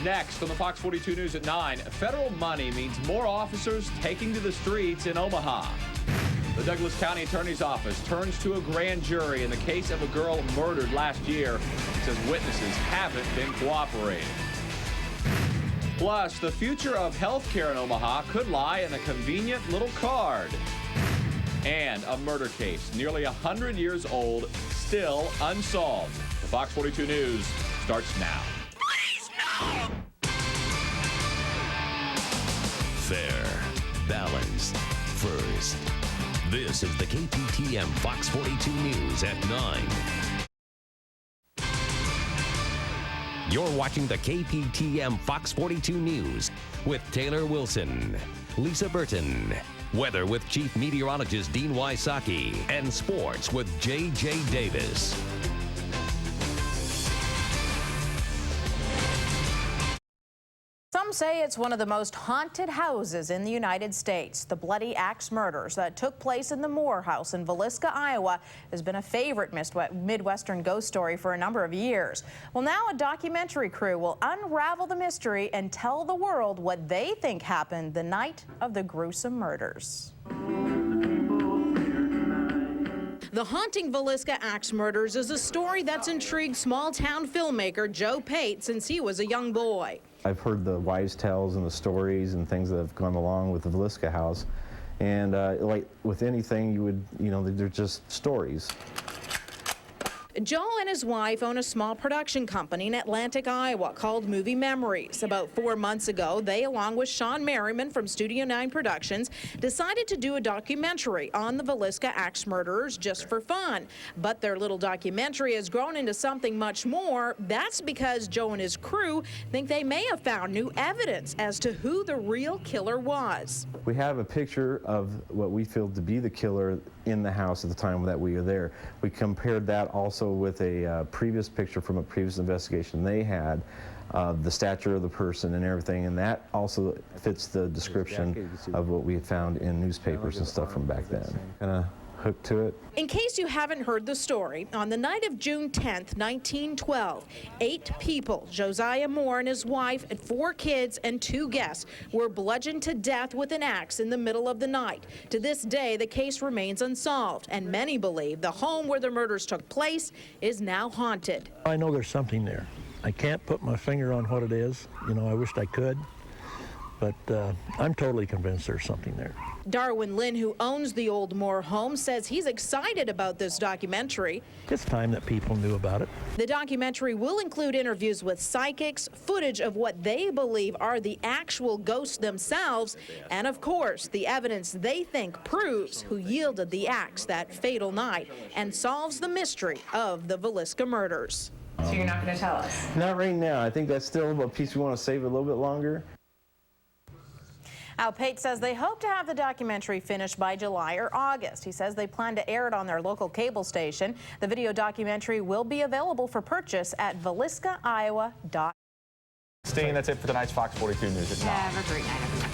Next on the Fox 42 News at 9, federal money means more officers taking to the streets in Omaha. The Douglas County Attorney's Office turns to a grand jury in the case of a girl murdered last year. It says witnesses haven't been cooperating. Plus, the future of health care in Omaha could lie in a convenient little card. And a murder case nearly 100 years old, still unsolved. The Fox 42 News starts now. Please, no! Fair, balanced, first. This is the KPTM Fox 42 News at 9. You're watching the KPTM Fox 42 News with Taylor Wilson, Lisa Bertin, weather with Chief Meteorologist Dean Wysocki, and sports with J.J. Davis. Some say it's one of the most haunted houses in the United States. The bloody axe murders that took place in the Moore House in Villisca, Iowa, has been a favorite Midwestern ghost story for a number of years. Well, now a documentary crew will unravel the mystery and tell the world what they think happened the night of the gruesome murders. The haunting Villisca Axe Murders is a story that's intrigued small-town filmmaker Joe Pate since he was a young boy. I've heard the wives' tales and the stories and things that have gone along with the Villisca house. And like with anything, they're just stories. Joe and his wife own a small production company in Atlantic, Iowa called Movie Memories. About 4 months ago, they, along with Sean Merriman from Studio 9 Productions, decided to do a documentary on the Villisca Axe murderers just for fun. But their little documentary has grown into something much more. That's because Joe and his crew think they may have found new evidence as to who the real killer was. We have a picture of what we feel to be the killer in the house at the time that we were there. We compared that also with a previous picture from a previous investigation they had, the stature of the person and everything, and that also fits the description of what we had found in newspapers and stuff from back then. Kind of hooked to it. In case you haven't heard the story, on the night of June 10th, 1912, 8 people, Josiah Moore and his wife and 4 kids and 2 guests, were bludgeoned to death with an axe in the middle of the night. To this day, the case remains unsolved, and many believe the home where the murders took place is now haunted. I know there's something there. I can't put my finger on what it is. I wished I could, but I'm totally convinced there's something there. Darwin Lynn, who owns the old Moore home, says he's excited about this documentary. It's time that people knew about it. The documentary will include interviews with psychics, footage of what they believe are the actual ghosts themselves, and of course, the evidence they think proves who yielded the axe that fatal night and solves the mystery of the Villisca murders. So you're not going to tell us? Not right now. I think that's still a piece we want to save a little bit longer. Al Pate says they hope to have the documentary finished by July or August. He says they plan to air it on their local cable station. The video documentary will be available for purchase at villiscaiowa.com. Steen, that's it for tonight's Fox 42 News at 9. Have a great night, everyone.